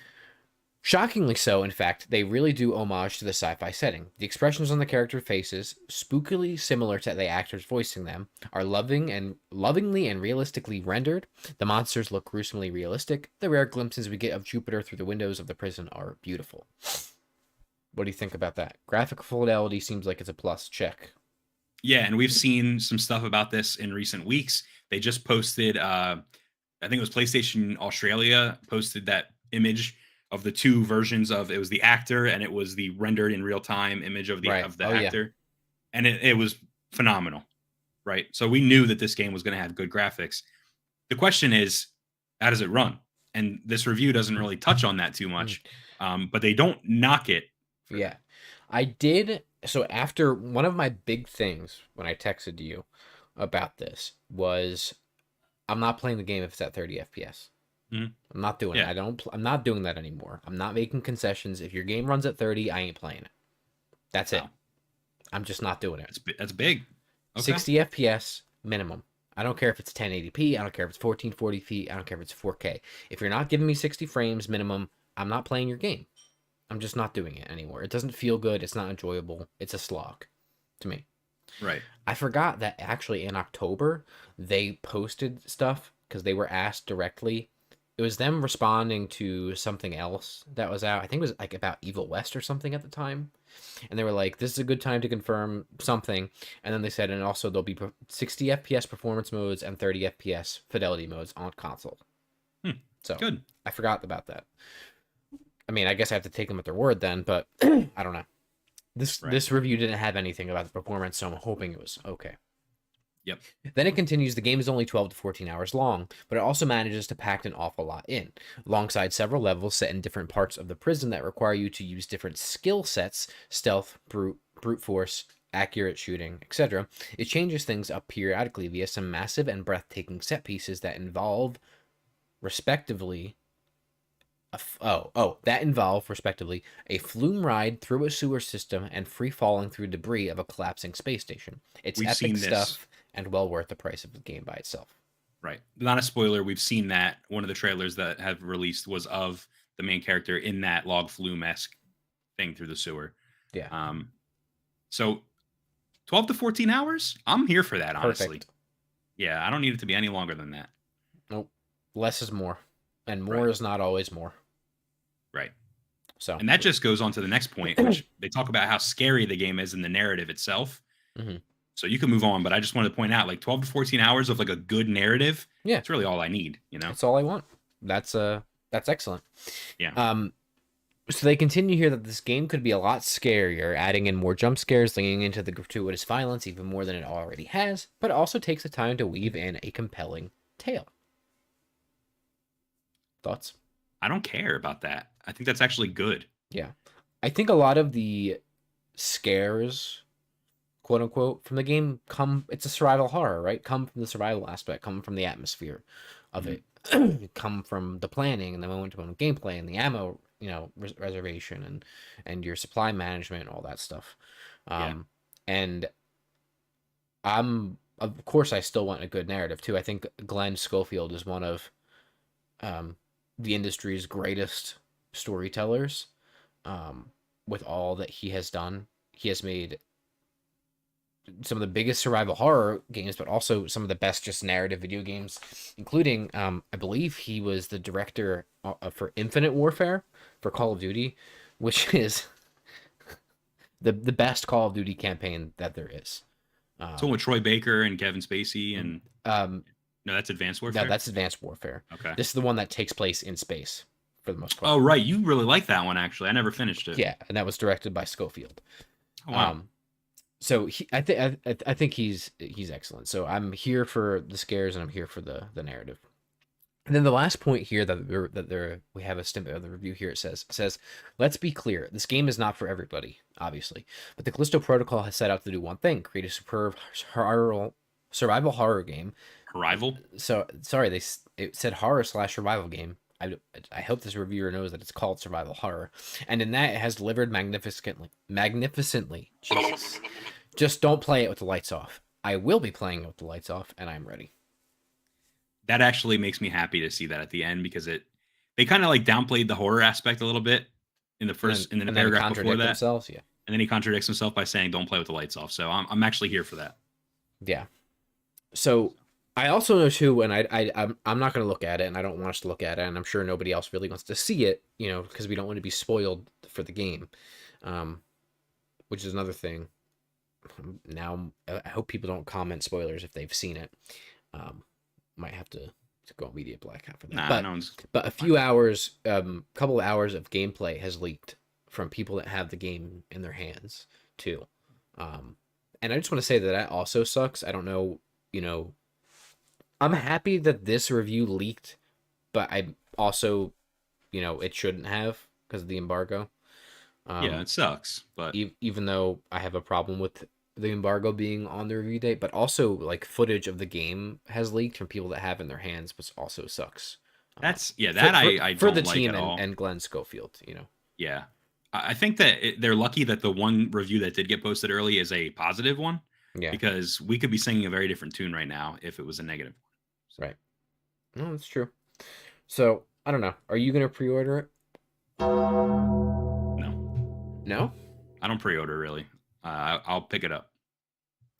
Shockingly so, in fact, they really do homage to the sci-fi setting. The expressions on the character faces, spookily similar to the actors voicing them, are lovingly and realistically rendered. The monsters look gruesomely realistic. The rare glimpses we get of Jupiter through the windows of the prison are beautiful. What do you think about that? Graphic fidelity seems like it's a plus. Check. Yeah, and we've seen some stuff about this in recent weeks. They just posted, I think it was PlayStation Australia, posted that image of the two versions of it was the actor and it was the rendered in real time image of the actor, and it was phenomenal, right? So we knew that this game was going to have good graphics. The question is, how does it run? And this review doesn't really touch on that too much, but they don't knock it. Yeah, I did. So after one of my big things when I texted you about this was, I'm not playing the game if it's at 30 FPS. Mhm. I'm not doing it. I'm not doing that anymore. I'm not making concessions. If your game runs at 30, I ain't playing it. That's it. I'm just not doing it. That's big. Okay. 60 FPS minimum. I don't care if it's 1080p. I don't care if it's 1440p. I don't care if it's 4K. If you're not giving me 60 frames minimum, I'm not playing your game. I'm just not doing it anymore. It doesn't feel good. It's not enjoyable. It's a slog. to me. Right. I forgot that actually in October they posted stuff because they were asked directly. It was them responding to something else that was out. I think it was like about Evil West or something at the time. And they were like, this is a good time to confirm something. And then they said, and also there'll be 60 FPS performance modes and 30 FPS fidelity modes on console. So Good. I forgot about that. I mean, I guess I have to take them at their word then, but I don't know. This review didn't have anything about the performance, so I'm hoping it was okay. Yep. Then it continues, the game is only 12 to 14 hours long, but it also manages to pack an awful lot in, alongside several levels set in different parts of the prison that require you to use different skill sets, stealth, brute force, accurate shooting, etc. It changes things up periodically via some massive and breathtaking set pieces that involve, respectively, a flume ride through a sewer system and free falling through debris of a collapsing space station. It's We've seen epic this. stuff and well worth the price of the game by itself. Right. Not a spoiler. We've seen that one of the trailers that have released was of the main character in that log flume-esque thing through the sewer. Yeah. So 12 to 14 hours? I'm here for that, honestly. Perfect. Yeah, I don't need it to be any longer than that. Nope. Less is more. And more is not always more. Right. So, and that just goes on to the next point, which they talk about how scary the game is in the narrative itself. Mhm. So you can move on, but I just wanted to point out, like 12 to 14 hours of like a good narrative. Yeah, it's really all I need. that's all I want. That's excellent. Yeah. So they continue here that this game could be a lot scarier, adding in more jump scares, leaning into the gratuitous violence even more than it already has, but it also takes the time to weave in a compelling tale. Thoughts? I don't care about that. I think that's actually good. Yeah. I think a lot of the scares, quote unquote, from the game it's a survival horror, right? Come from the survival aspect, come from the atmosphere of it, come from the planning and the moment-to-moment gameplay and the ammo, reservation and your supply management and all that stuff. And of course, I still want a good narrative too. I think Glenn Schofield is one of the industry's greatest storytellers. With all that he has done, he has made some of the biggest survival horror games, but also some of the best just narrative video games, including I believe he was the director for Infinite Warfare for Call of Duty, which is the best Call of Duty campaign that there is. So with Troy Baker and Kevin Spacey and no, that's Advanced Warfare. No, that's Advanced Warfare. Okay, this is the one that takes place in space for the most part. Oh, right, you really like that one actually. I never finished it. Yeah, and that was directed by Schofield. Oh, wow. So I think he's excellent. So I'm here for the scares and I'm here for the narrative. And then the last point here we have a snippet of the review here. It says, let's be clear, this game is not for everybody, obviously, but the Callisto Protocol has set out to do one thing: create a superb survival horror game. Arrival. So sorry, it said horror/survival game. I hope this reviewer knows that it's called survival horror, and in that it has delivered magnificently. Jesus, just don't play it with the lights off. I will be playing it with the lights off, and I'm ready. That actually makes me happy to see that at the end, because they kind of like downplayed the horror aspect a little bit in the paragraph before that. Themselves, yeah. And then he contradicts himself by saying, "Don't play with the lights off." So I'm actually here for that. Yeah. So I also know too, and I'm not going to look at it, and I don't want us to look at it, and I'm sure nobody else really wants to see it, because we don't want to be spoiled for the game, which is another thing. Now, I hope people don't comment spoilers if they've seen it. Might have to go immediate blackout for that. Nah, but a few hours, couple of hours of gameplay has leaked from people that have the game in their hands too. And I just want to say that also sucks. I don't know, I'm happy that this review leaked, but I also, it shouldn't have because of the embargo. Yeah, it sucks. But even though I have a problem with the embargo being on the review date, but also like footage of the game has leaked from people that have in their hands, which also sucks. That's I for don't the like team at all. and Glenn Schofield, Yeah, I think that they're lucky that the one review that did get posted early is a positive one. Yeah, because we could be singing a very different tune right now if it was a negative one. Right. No, that's true. So I don't know. Are you gonna pre-order it? No, No. I don't pre-order really. I'll pick it up.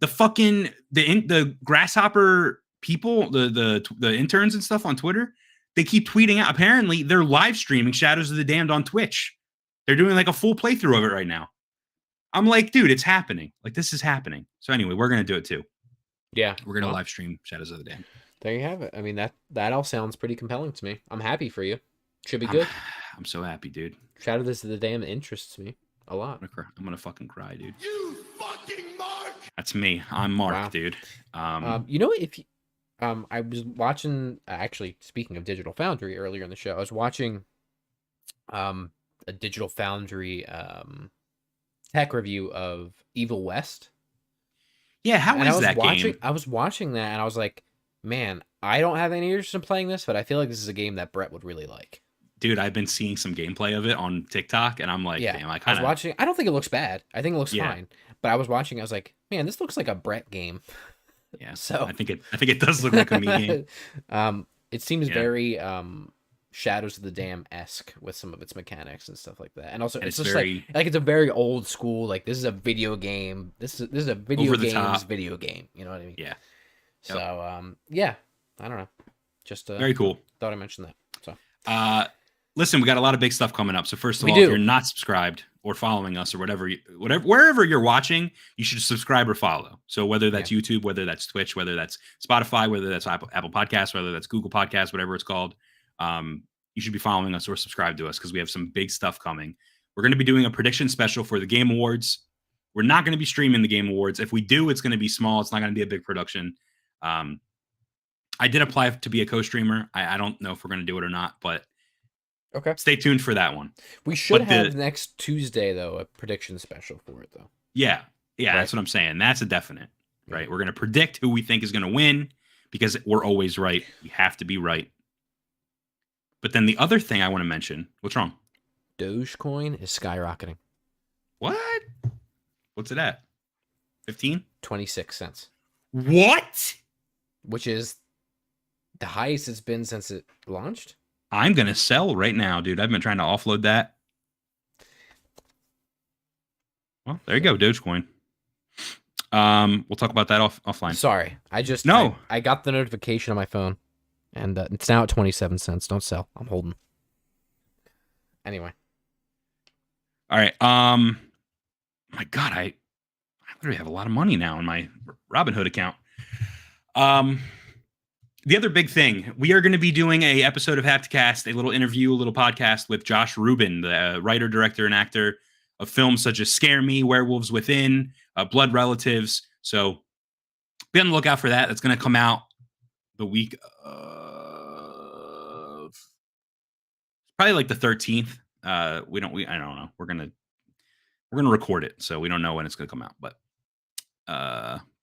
the grasshopper people, the interns and stuff on Twitter, they keep tweeting out. Apparently, they're live streaming Shadows of the Damned on Twitch. They're doing like a full playthrough of it right now. I'm like, dude, it's happening. Like, this is happening. So anyway, we're gonna do it too. Yeah, We're gonna live stream Shadows of the Damned. There you have it. I mean, that all sounds pretty compelling to me. I'm happy for you. Should be good. I'm so happy, dude. Shadows of the Damned interests me a lot. I'm gonna fucking cry, dude. You fucking Mark! That's me. I'm Mark, Wow. dude. You know, if you, I was watching. Actually, speaking of Digital Foundry, earlier in the show, I was watching, a Digital Foundry tech review of Evil West. Yeah, how And is that game? I was watching that, and I was like, man, I don't have any interest in playing this, but I feel like this is a game that Brett would really like. Dude, I've been seeing some gameplay of it on TikTok, and I'm like, Yeah, damn, I was watching. I don't think it looks bad. I think it looks Yeah. fine. But I was watching. I was like, man, this looks like a Brett game. yeah. So I think it does look like a me game. It seems Yeah. very Shadows of the Dam-esque with some of its mechanics and stuff like that. And also, And it's it's just very- like it's a very old school. Like, this is a video game. This is a video Over the games top. video game. You know what I mean? Yeah. So yeah, I don't know. Just Very cool. thought I mentioned that. So Listen, we got a lot of big stuff coming up. So first of We all, do. if you're not subscribed or following us or whatever, wherever you're watching, you should subscribe or follow. So whether that's YouTube, whether that's Twitch, whether that's Spotify, whether that's Apple Podcasts, whether that's Google Podcasts, whatever it's called, you should be following us or subscribe to us because we have some big stuff coming. We're going to be doing a prediction special for the Game Awards. We're not going to be streaming the Game Awards. If we do, it's going to be small. It's not going to be a big production. I did apply to be a co-streamer. I don't know if we're going to do it or not, but okay, stay tuned for that one. we should But have next Tuesday though a prediction special for it though. Yeah, Right. that's what I'm saying. That's a definite, right? We're going to predict who we think is going to win because we're always right. We have to be right. But then the other thing I want to mention, what's wrong? Dogecoin is skyrocketing. What? What's it at? 15? 26 cents, What? which is the highest it's been since it launched. I'm going to sell right now, dude. I've been trying to offload that. Well, there you go, Dogecoin. We'll talk about that offline. Sorry, I got the notification on my phone, and it's now at 27 cents. Don't sell. I'm holding. Anyway, All right. My God, I literally have a lot of money now in my Robinhood account. The other big thing, we are going to be doing a episode of Hapticast, a little interview, a little podcast with Josh Rubin, the writer, director, and actor of films such as Scare Me, Werewolves Within, Blood Relatives. So be on the lookout for that. That's going to come out the week of probably like the 13th. I don't know. We're gonna record it, so we don't know when it's gonna come out, but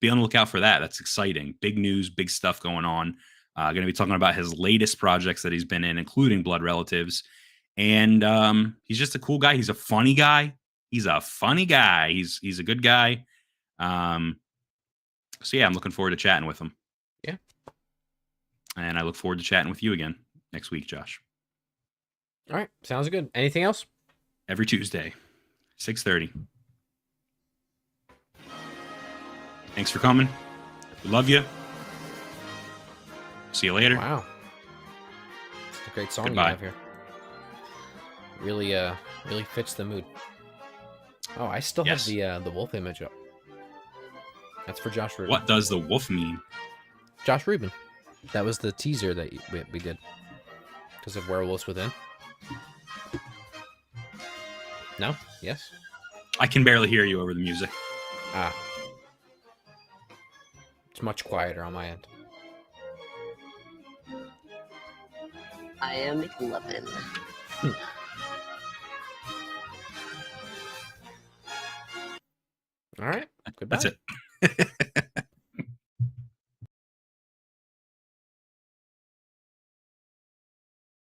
be on the lookout for that. That's exciting. Big news, big stuff going on. Gonna be talking about his latest projects that he's been in, including Blood Relatives. And he's just a cool guy. He's a funny guy. He's a good guy. So yeah, I'm looking forward to chatting with him. Yeah. And I look forward to chatting with you again next week, Josh. all right, sounds good. Anything else? Every Tuesday, 6:30. Thanks for coming. We love you. See you later. Wow, it's a great song Goodbye. you have here. Really fits the mood. Oh, I still Yes. have the wolf image up. That's for Josh Rubin. What does the wolf mean? Josh Rubin. That was the teaser that we did because of Werewolves Within. No? Yes? I can barely hear you over the music. Ah. It's much quieter on my end. I am McLovin. All right. Goodbye. That's it.